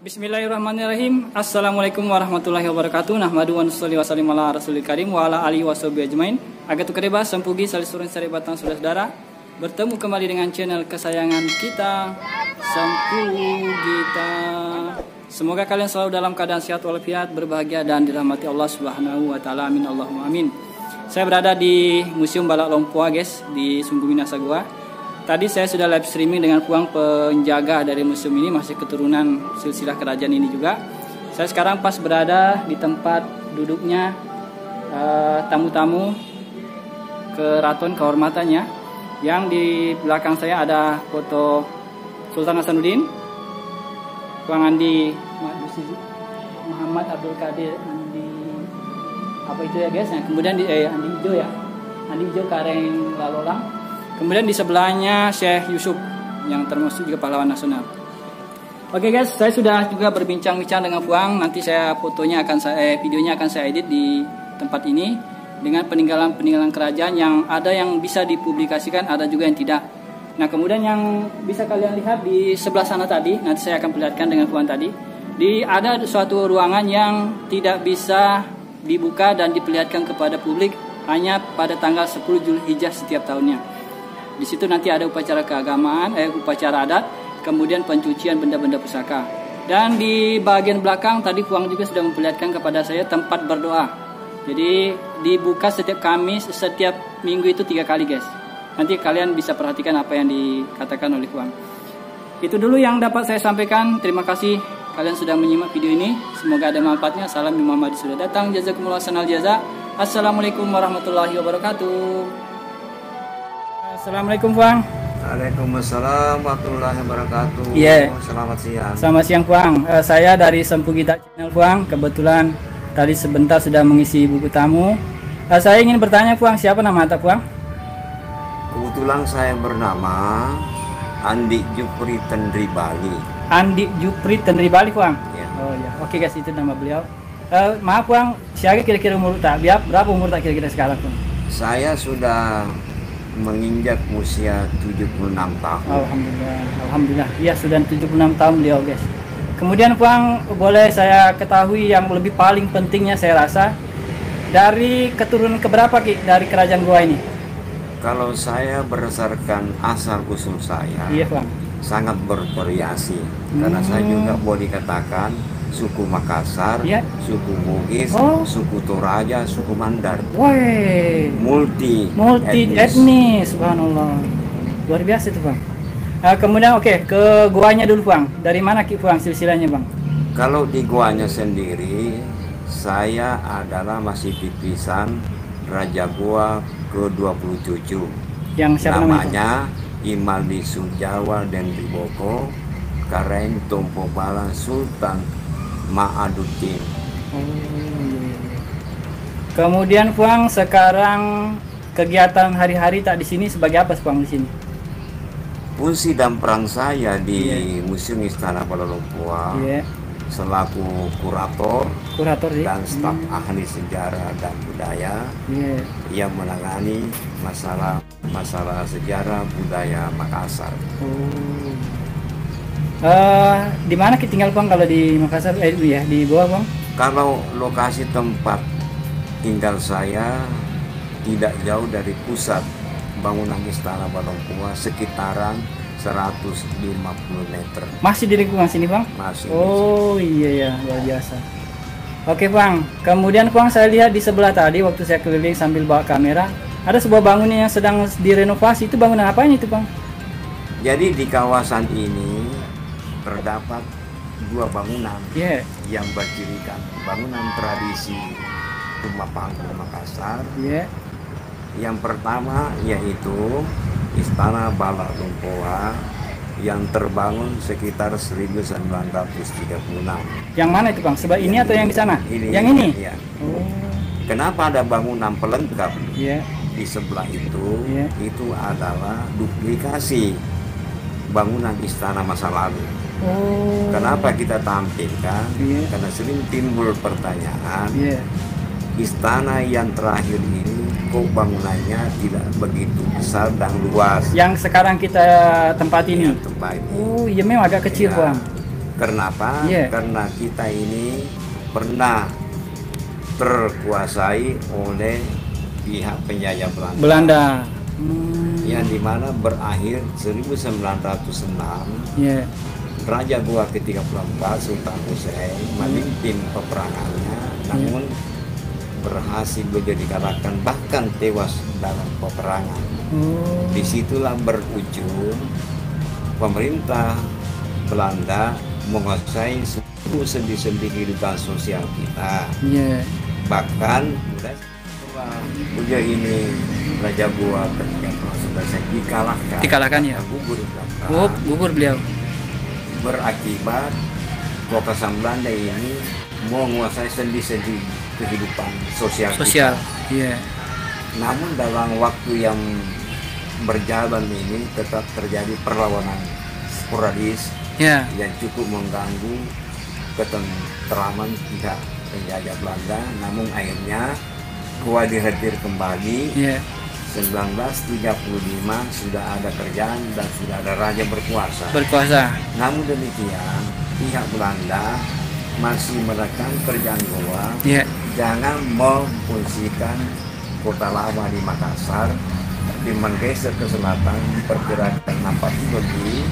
Bismillahirrahmanirrahim. Assalamualaikum warahmatullahi wabarakatuh. Nahmadu wa nusalli wa sallim ala rasulil karim wa ala alihi wa sahbihi ajmain. Agatuk kereba sempugi salisuran sari batang saudara-saudara. Bertemu kembali dengan channel kesayangan kita, Sempugita. Semoga kalian selalu dalam keadaan sehat walafiat, berbahagia dan dirahmati Allah Subhanahu wa taala. Amin Allahumma amin. Saya berada di Museum Balak Lompoa, guys, di Sumbu Minasagua. Tadi saya sudah live streaming dengan Puang, penjaga dari museum ini, masih keturunan silsilah kerajaan ini juga. Saya sekarang pas berada di tempat duduknya tamu-tamu keraton kehormatannya. Yang di belakang saya ada foto Sultan Hasanuddin, Puang Andi Muhammad Abdul Qadir Andi apa itu ya guys. Nah, kemudian di Andi Ijo ya, Andi Ijo Kareng Lalolang. Kemudian di sebelahnya Syekh Yusuf yang termasuk juga pahlawan nasional. Oke guys, saya sudah juga berbincang-bincang dengan Puang. Nanti videonya akan saya edit di tempat ini dengan peninggalan-peninggalan kerajaan yang ada yang bisa dipublikasikan, ada juga yang tidak. Nah, kemudian yang bisa kalian lihat di sebelah sana tadi, nanti saya akan perlihatkan dengan Puang tadi. Ada suatu ruangan yang tidak bisa dibuka dan diperlihatkan kepada publik hanya pada tanggal 10 Zulhijjah setiap tahunnya. Di situ nanti ada upacara keagamaan, upacara adat, kemudian pencucian benda-benda pusaka. Dan di bagian belakang tadi Puang juga sudah memperlihatkan kepada saya tempat berdoa. Jadi dibuka setiap Kamis, setiap minggu itu 3 kali guys. Nanti kalian bisa perhatikan apa yang dikatakan oleh Puang. Itu dulu yang dapat saya sampaikan. Terima kasih kalian sudah menyimak video ini. Semoga ada manfaatnya. Salam Imam Mahdi sudah datang. Jazakumullah sanal jaza. Assalamualaikum warahmatullahi wabarakatuh. Assalamualaikum Puang. Waalaikumsalam warahmatullahi wabarakatuh. Iya. Selamat siang. Selamat siang Puang. Saya dari Sempugita Channel Puang. Kebetulan tadi sebentar sudah mengisi buku tamu. Saya ingin bertanya Puang, siapa nama Anda Puang? Kebetulan saya bernama Andi Jupri Tendribali. Andi Jupri Tendribali Puang. Ya. Oh ya. Oke guys, itu nama beliau. Maaf Puang, siapa kira-kira umur tak? Berapa umur tak kira-kira sekarang Puang? Saya sudah menginjak usia 76 tahun. Alhamdulillah. Iya, sudah 76 tahun beliau, guys. Kemudian Puang, boleh saya ketahui yang lebih paling pentingnya saya rasa dari keturunan keberapa Ki dari kerajaan Goa ini? Kalau saya berdasarkan asal usul saya, iya, Puang, sangat bervariasi. Karena saya juga boleh dikatakan suku Makassar, ya, suku Bugis, suku Toraja, suku Mandar. Woi, multi etnis, subhanallah. Luar biasa itu Bang. Kemudian ke goanya dulu Bang. Dari mana Ki Bang silsilahnya Bang? Kalau di goanya sendiri, saya adalah masih titisan Raja Goa ke-27. Yang siapa namanya? Imaldi Sujawa dan Riboko Kareng Tompo Balang Sultan Ma'aduddin. Kemudian Puang, sekarang kegiatan hari-hari tak di sini sebagai apa Puang di sini? Fungsi dan peran saya di Museum Istana Balak Lompoa selaku kurator dan staf ahli sejarah dan budaya yang menangani masalah sejarah budaya Makassar. Di mana kita tinggal Bang kalau di Makassar di Goa Bang? Kalau lokasi tempat tinggal saya tidak jauh dari pusat bangunan Istana Balak Lompoa, sekitaran 150 meter. Masih di lingkungan sini Bang? Masih. Oh iya ya, luar biasa. Oke Bang, kemudian Bang saya lihat di sebelah tadi waktu saya keliling sambil bawa kamera, ada sebuah bangunan yang sedang direnovasi. Itu bangunan apa itu Bang? Jadi di kawasan ini terdapat 2 bangunan yang bercirikan bangunan tradisi rumah panggung Makassar. Yang pertama yaitu Istana Balak Lompoa yang terbangun sekitar 1936. Yang mana itu Bang? Sebelah ini atau yang di sana? Yang ini? Ya. Kenapa ada bangunan pelengkap di sebelah itu? Itu adalah duplikasi bangunan istana masa lalu. Kenapa kita tampilkan? Karena sering timbul pertanyaan, istana yang terakhir ini kok bangunannya tidak begitu besar dan luas. Yang sekarang kita tempat ini? Oh iya, memang agak kecil Bang. Kenapa? Karena kita ini pernah terkuasai oleh pihak penjajah Belanda. Yang dimana berakhir 1906. Raja Goa ke-34 Sultan Hussein memimpin peperangannya, namun berhasil beliau dikalahkan, bahkan tewas dalam peperangan. Disitulah berujung pemerintah Belanda menguasai seluruh sendi-sendi kehidupan sosial kita. Bahkan beliau ini Raja Goa ketika dikalahkan ya, gugur beliau. Berakibat kekuasaan Belanda ini menguasai sendi-sendi kehidupan sosial kita. Namun dalam waktu yang berjalan ini tetap terjadi perlawanan sporadis yang cukup mengganggu ketentraman pihak penjajah Belanda. Namun akhirnya Goa dihadir kembali. 1935 sudah ada kerjaan dan sudah ada raja berkuasa. Namun demikian pihak Belanda masih menekan kerjaan Goa, jangan memfungsikan kota lama di Makassar, tapi menggeser ke selatan, diperkirakan 40 lebih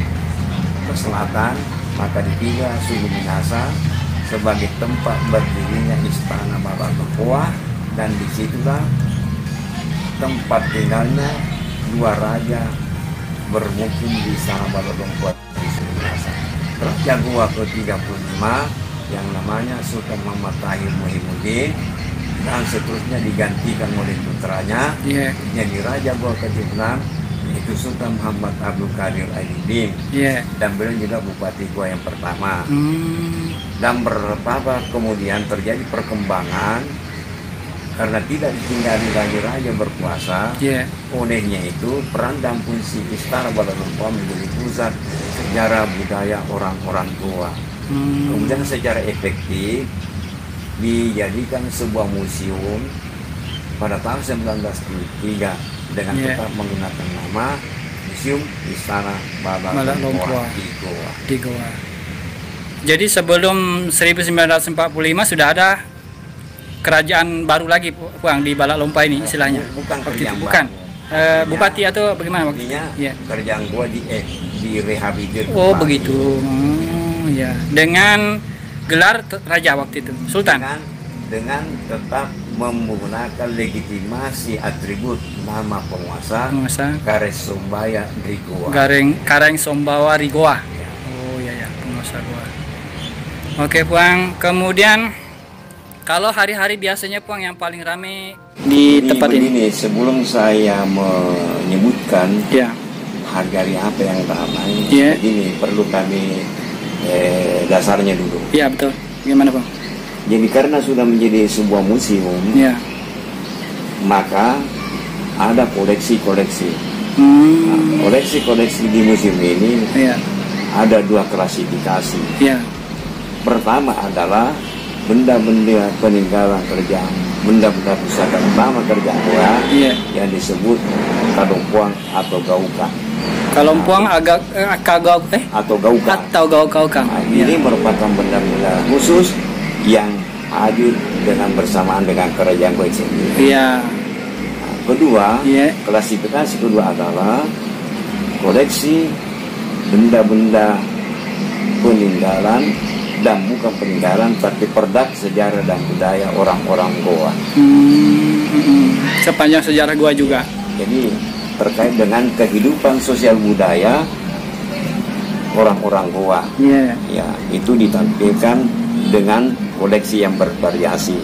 ke selatan, maka dipilih Sumbu Minasa sebagai tempat berdirinya istana Babak Longkoa, dan disitulah tempat tinggalnya dua raja bermukim di istana Babak Longkoa di Sumbu Minasa. Raja Goa ke-35 yang namanya Sultan Muhammad Tahir Muhyiddin dan seterusnya digantikan oleh putranya jadi Raja Goa ke-36 yaitu Sultan Muhammad Abdul Qadir Aidin, dan beliau juga Bupati Goa yang pertama. Dan beberapa kemudian terjadi perkembangan karena tidak ditinggali lagi raja berkuasa. Olehnya itu peran dan fungsi istana Babak Longkoa menjadi pusat sejarah budaya orang-orang Goa. Kemudian secara efektif dijadikan sebuah museum pada tahun 1973 dengan tetap menggunakan nama Museum Istana Babak Longkoa di Goa. Jadi sebelum 1945 sudah ada kerajaan baru lagi Puang di Balak Lompa ini istilahnya. Bukan. Bupati atau bagaimana waktunya? Kerajaan Goa direhabilitir. Oh begitu. Dengan gelar raja waktu itu, Sultan. Dengan tetap menggunakan legitimasi atribut nama penguasa Kareng Sombawa Rigoa. Kareng Sombawa Rigoa. Oh penguasa Goa. Oke Puang, kemudian kalau hari-hari biasanya Puang yang paling ramai di tempat ini. Sebelum saya menyebutkan hari-hari apa yang ramai, ini perlu kami dasarnya dulu. Iya betul. Gimana Bang? Jadi karena sudah menjadi sebuah museum, maka ada koleksi-koleksi. Koleksi-koleksi di museum ini ada dua klasifikasi. Pertama adalah benda-benda peninggalan kerajaan, benda-benda pusaka utama kerajaan Goa yang disebut Kalompuang atau Gaukang. Kalompuang atau Gaukang. Ini merupakan benda-benda khusus yang hadir dengan bersamaan dengan kerajaan Goa sendiri. Kedua, klasifikasi kedua adalah koleksi benda-benda peninggalan dan bukan peninggalan tapi produk sejarah dan budaya orang-orang Goa. Sepanjang sejarah Goa juga. Jadi terkait dengan kehidupan sosial budaya orang-orang Goa. Itu ditampilkan dengan koleksi yang bervariasi.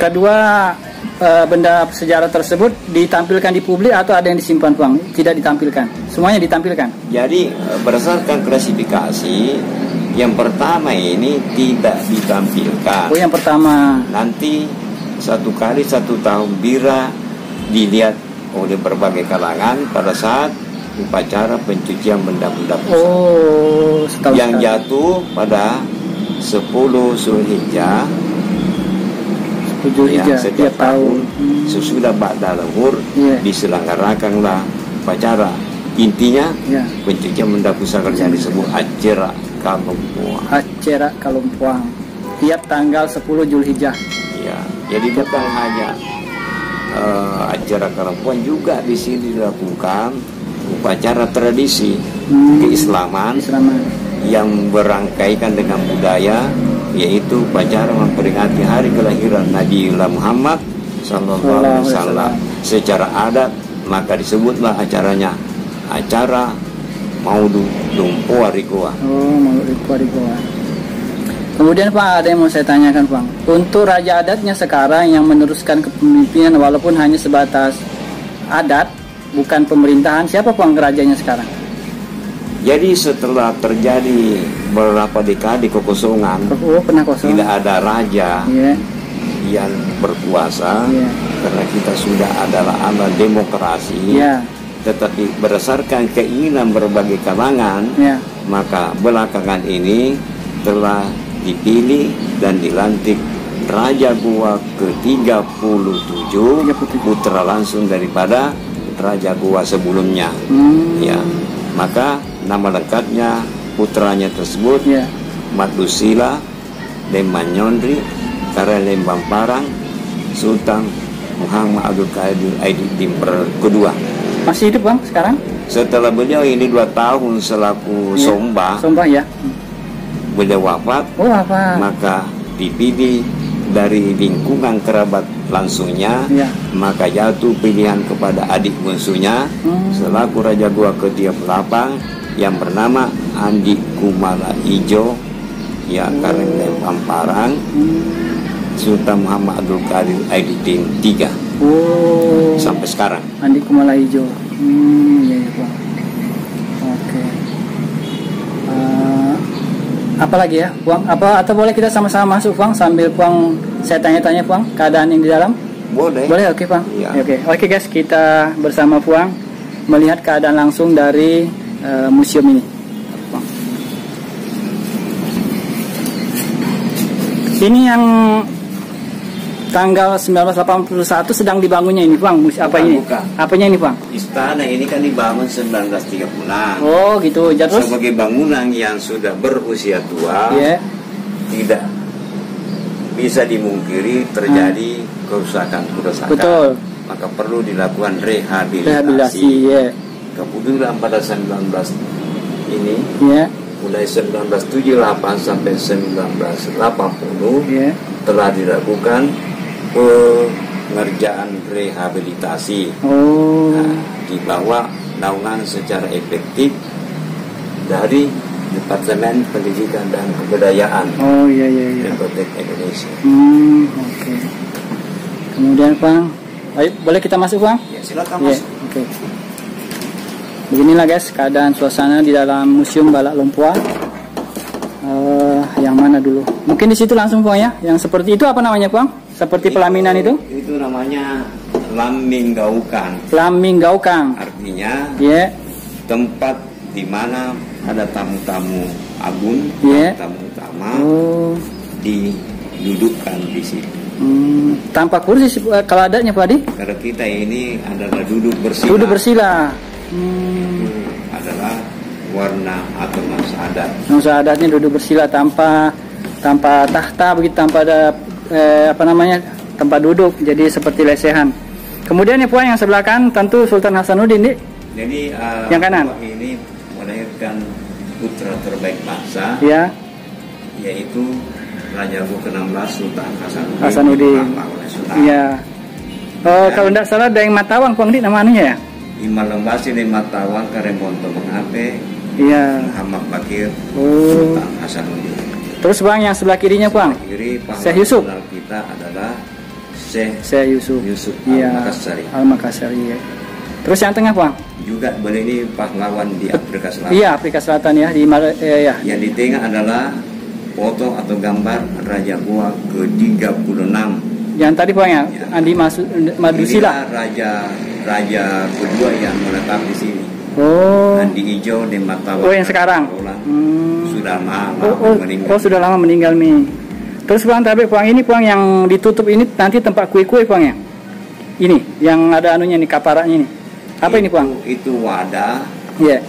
Kedua, benda sejarah tersebut ditampilkan di publik atau ada yang disimpan Puang? Tidak ditampilkan. Semuanya ditampilkan. Jadi berdasarkan klasifikasi, yang pertama ini tidak ditampilkan. Oh, yang pertama. Nanti satu kali 1 tahun bila dilihat oleh berbagai kalangan pada saat upacara pencucian benda-benda pusaka. Yang jatuh pada 10 Zulhijjah. Setiap tahun sesudah Ba'da Luhur diselenggarakanlah upacara. Intinya pencucian benda pusaka yang disebut Ajra Kalumpuang. Acara Kalumpuang tiap tanggal 10 Zulhijjah. Ya, jadi bukan hanya acara Kalumpuang, juga di sini dilakukan upacara tradisi keislaman yang berangkaikan dengan budaya, yaitu upacara memperingati hari kelahiran Nabi Muhammad Sallallahu Alaihi Wasallam secara adat, maka disebutlah acaranya acara Maulud Lumpua Rigoa. Oh, Maulud Lumpua Rigoa. Kemudian Pak, ada yang mau saya tanyakan Pak. Untuk raja adatnya sekarang yang meneruskan kepemimpinan walaupun hanya sebatas adat, bukan pemerintahan, siapa Pak rajanya sekarang? Jadi setelah terjadi beberapa dekade kekosongan, tidak ada raja yang berkuasa, karena kita sudah adalah ala demokrasi, tetapi berdasarkan keinginan berbagai kalangan, maka belakangan ini telah dipilih dan dilantik Raja Goa ke-37, putra langsung daripada Raja Goa sebelumnya. Ya, maka nama lengkapnya putranya tersebut Madusila Lemanyondri Karya Lembang Parang Sultan Muhammad Abdul Qadir Aidin kedua. Masih hidup Bang sekarang? Setelah beliau ini 2 tahun selaku Somba ya. Beliau wafat, maka dipilih dari lingkungan kerabat langsungnya, maka jatuh pilihan kepada adik bungsunya selaku Raja Goa ke-38 yang bernama Andi Kumala Ijo, ya, Karya Lembang Parang Sultan Muhammad Abdul Qadir Aidin III. Sampai sekarang Andi Kumala Ijo. Ya, Bang. Oke. Apalagi ya, Puang? Atau boleh kita sama-sama masuk, Puang, sambil Puang saya tanya-tanya, Puang, keadaan yang di dalam? Boleh. Boleh, oke, Puang. Ya. Oke, guys, kita bersama Puang melihat keadaan langsung dari museum ini. Puang. Ini yang tanggal 1981 sedang dibangunnya ini, Bang. Apanya ini, Bang? Istana ini kan dibangun 1930-an. Oh, gitu. Terus sebagai bangunan yang sudah berusia tua, tidak bisa dimungkiri terjadi kerusakan. Betul. Maka perlu dilakukan rehabilitasi. Kemudian pada 19 ini, mulai 1978 sampai 1980 telah dilakukan pengerjaan rehabilitasi. Nah, di bawah naungan secara efektif dari Departemen Pendidikan dan Kebudayaan Republik Indonesia. Oke. Kemudian Bang, ayo, boleh kita masuk Bang? Ya, silakan masuk. Oke. Beginilah guys keadaan suasana di dalam Museum Balak Lumpua. Yang mana dulu? Mungkin di situ langsung Bang ya. Yang seperti itu apa namanya Bang? Seperti pelaminan itu? Itu namanya Laminggaukan. Laminggaukan. Artinya tempat di mana ada tamu-tamu agung, tamu utama didudukkan di situ. Tanpa kursi kalau adanya Pak Adi? Karena kita ini adalah duduk bersila. Duduk bersila. Itu adalah warna atau nuansa adat. Nuansa adatnya duduk bersila tanpa tahta begitu, tanpa ada tempat duduk, jadi seperti lesehan. Kemudian ya Puan yang sebelah kanan tentu Sultan Hasanuddin nih. Jadi yang kanan ini melahirkan putra terbaik bangsa, yaitu Raja Goa ke-16 Sultan Hasanuddin. Iya. Kalau tidak salah ada yang Matawang Puan di namanya ya. Imal Lembasi di Matawang Karembonto Mengape. Muhammad Bakir Sultan Hasanuddin. Terus Bang yang sebelah kirinya Bang? Kiri Syekh Yusuf. Kita adalah Syekh Yusuf Al-Makassari. Terus yang tengah Bang? Juga boleh ini pahlawan di Afrika Selatan. Iya, Afrika Selatan ya di Yang di tengah adalah foto atau gambar Raja Goa ke-36. Yang tadi Bang ya, Andi Madusila. Raja kedua yang menetap di sini. Andi Ijo di Matawang. Yang sekarang. Sudah lama meninggal. Sudah lama meninggal nih. Terus Bang, tapi Bang ini Bang yang ditutup ini nanti tempat kue-kue Bang ya. Ini yang ada anunya nih, kaparannya nih. Apa ini Bang? Itu wadah. Iya.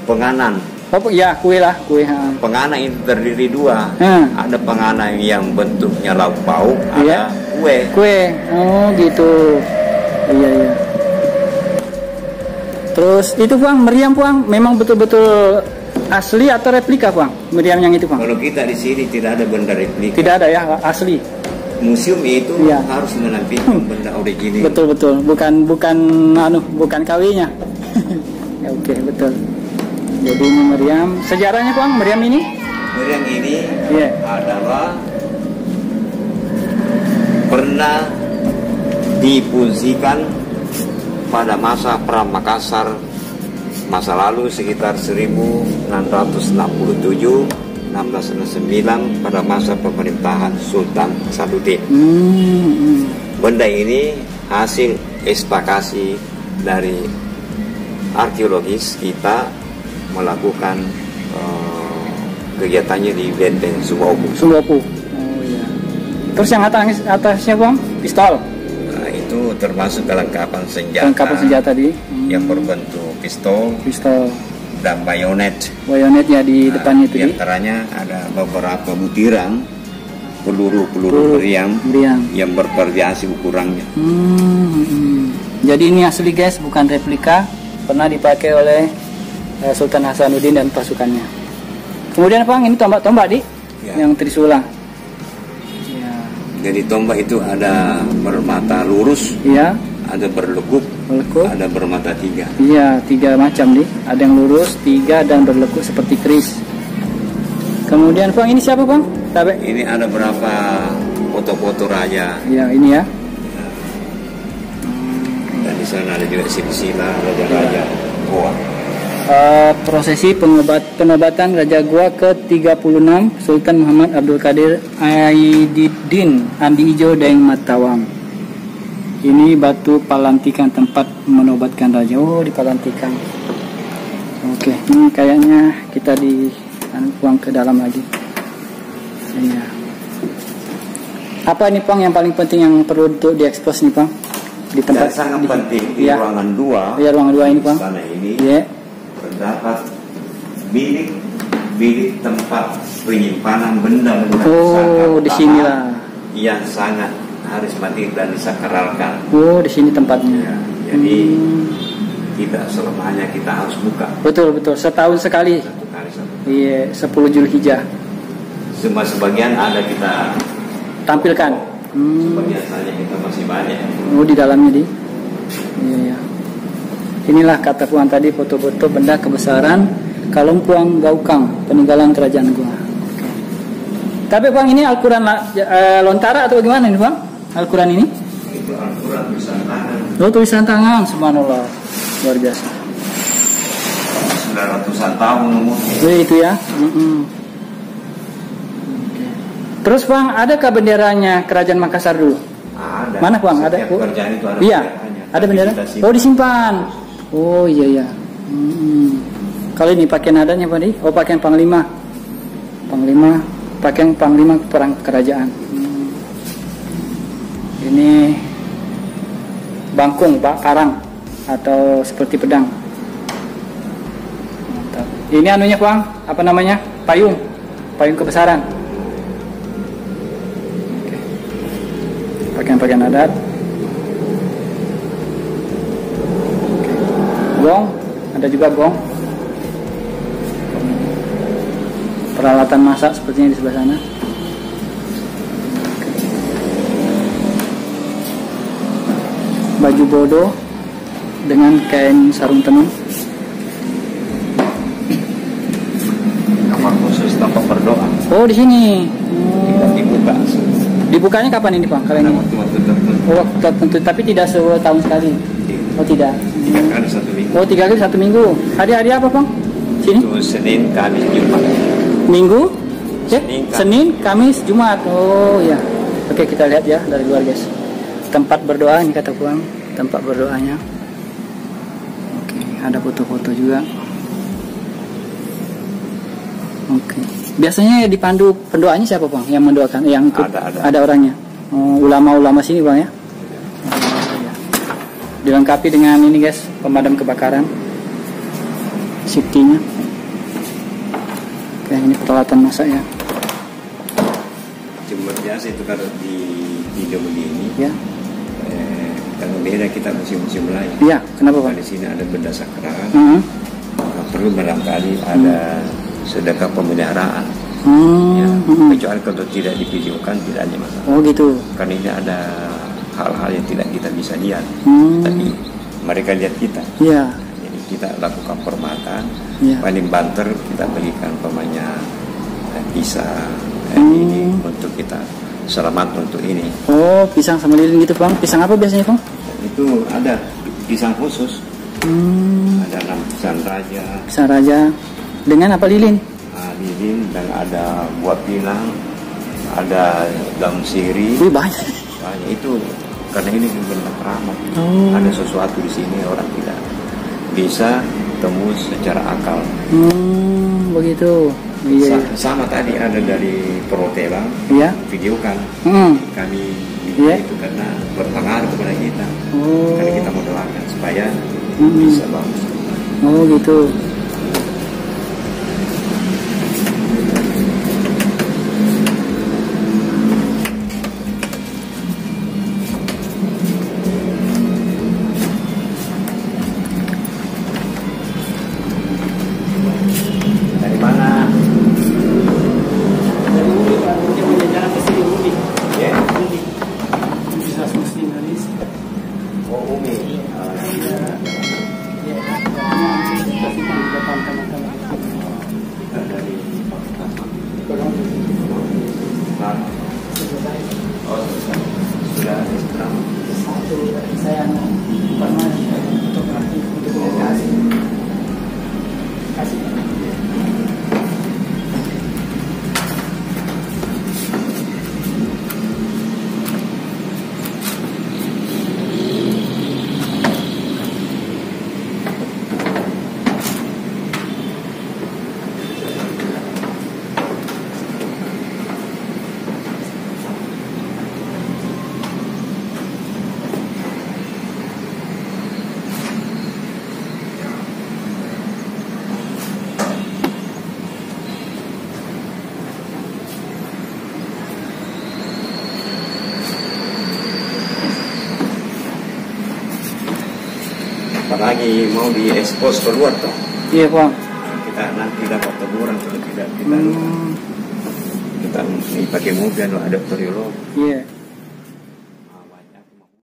Penganan. Oh ya, kue lah, kue. Pengana itu terdiri dua. Ada pengana yang bentuknya lauk pauk, iya. Ada kue. Kue, oh gitu. Iya iya. Terus itu Bang, meriam Bang, memang betul-betul asli atau replika Bang? Meriam yang itu Bang? Kalau kita di sini tidak ada benda replika. Tidak ada ya, asli. Museum itu harus menampilkan benda original. Betul, bukan KW-nya. Oke, betul. Jadi ini meriam. Sejarahnya Bang, meriam ini? Meriam ini adalah pernah difungsikan pada masa Perang Makassar masa lalu sekitar 1667-1669 pada masa pemerintahan Sultan Hasanuddin. Benda ini hasil eksploitasi dari arkeologis kita melakukan kegiatannya di Benteng Sumopu. Oh iya. Terus yang atasnya Bang, pistol. Nah, itu termasuk kelengkapan senjata. Kelengkapan senjata yang berbentuk pistol dan bayonet. Bayonet ya di depannya itu. Di antaranya ada beberapa butiran peluru meriam yang bervariasi ukurannya. Jadi ini asli guys, bukan replika, pernah dipakai oleh Sultan Hasanuddin dan pasukannya. Kemudian Bang, ini tombak-tombak yang Trisula. Ya. Jadi tombak itu ada bermata lurus, ada berlekuk, ada bermata tiga. Iya, 3 macam Ada yang lurus, 3 dan berlekuk seperti keris. Kemudian Bang, ini siapa Bang? Ini ada berapa foto-foto raja. Ya, ini ya. Dan di sana ada juga silsilah raja-raja Goa. Prosesi penobatan Raja Goa ke-36 Sultan Muhammad Abdul Qadir Aididdin Andi Ijo Daeng Matawang. Ini batu Palantikan, tempat menobatkan raja. Oh, di Palantikan. Oke, ini kayaknya kita buang ke dalam lagi. Iya. Apa ini Pang yang paling penting yang perlu untuk diekspos nih Pang? Di tempat sangat penting di ruangan 2. Iya, ruangan 2 ini Pang. Sana ini terdapat bilik tempat penyimpanan benda-benda di sinilah yang sangat karismatik dan disakralkan. Oh, di sini tempatnya. Ya, jadi tidak selamanya kita harus buka. Betul, setahun sekali. Iya, 10 Zulhijjah. Sebagian ada kita tampilkan. Sebagian saja kita masih banyak. Oh, di dalamnya Iya. Inilah kata Puan tadi, foto-foto benda kebesaran Kalumpuang Gaukang, peninggalan kerajaan Goa. Tapi Bang, ini Al-Quran lontara atau gimana ini Bang? Al-Quran ini? Itu Al-Quran tulisan tangan. Oh, tulisan tangan, subhanallah, luar biasa. 900-an tahun umurnya. Itu ya. Terus Bang, adakah benderanya Kerajaan Makassar dulu? Ada. Mana Bang? Ada? Kerajaan itu ada. Iya, ada bendera. Oh, disimpan. Oh iya. Kalau ini pakaian adanya Pak di? Oh, pakaian Panglima. Pakaian Panglima perang kerajaan. Ini bangkung, parang atau seperti pedang. Mantap. Ini anunya Bang, apa namanya? Payung kebesaran. Pakaian adat. Gong, ada juga gong. Peralatan masak sepertinya di sebelah sana. Baju bodo dengan kain sarung tenun. Kamar khusus tempat berdoa. Oh, di sini. Dibuka. Dibukanya kapan ini Pak? Kali ini? Waktu tertentu, tapi tidak setahun sekali. Oh, tidak. 3 kali 1 minggu. Oh, 3 kali 1 minggu. Hari-hari apa Bang? Sini? Itu Senin, Kamis, Jumat. Minggu? Senin, Kamis, Jumat. Oh ya. Oke, kita lihat ya dari luar guys. Tempat berdoa ini kata Bang. Tempat berdoanya. Oke, ada foto-foto juga. Oke. Biasanya dipandu pendoanya siapa Bang? Yang mendoakan? Yang ikut? Ada orangnya. Ulama-ulama sini Bang ya. Dilengkapi dengan ini guys, pemadam kebakaran, safety-nya. Oke, ini peralatan masak ya. Cuma biasa itu kalau di video begini Ya. Kalau beda kita museum-museum lain. Iya, kenapa Pak? Di sini ada benda sakral. Hmm. Perlu barangkali ada sedekah pemeliharaan. Ya, kecuali kalau tidak divideokan tidak ada masalah. Oh gitu. Karena ini ada hal-hal yang tidak kita bisa lihat, tapi mereka lihat kita. Iya. Jadi kita lakukan permatan. Ya. Paling banter kita berikan pemanya pisang ini untuk kita selamat untuk ini. Oh, pisang sama lilin gitu Bang. Pisang apa biasanya Bang? Itu ada pisang khusus. Ada pisang raja. Pisang raja. Dengan apa lilin? Lilin dan ada buah pinang, ada daun sirih. Wih, banyak. Banyak itu karena ini benda keramat. Ada sesuatu di sini orang tidak bisa tembus secara akal. Begitu. Iya. Sama tadi ada dari perhotelan. Iya. Videokan. Kami itu karena berpengaruh kepada kita. Karena kita mau doakan supaya bisa bagus. Oh gitu. Dari mana? Dari Umi Pak. Dia mau jalan ke sini Umi. Ya. Umi. Universitas Muslim Indonesia. Oh, Umi. Dari sudah Islam. Satu saya pernah untuk komunikasi. Kasih. Apalagi mau diekspos keluar toh. Iya Bang. Kita nanti dapat teguran kalau tidak kita kita pakai mobil ada teriolog. Iya.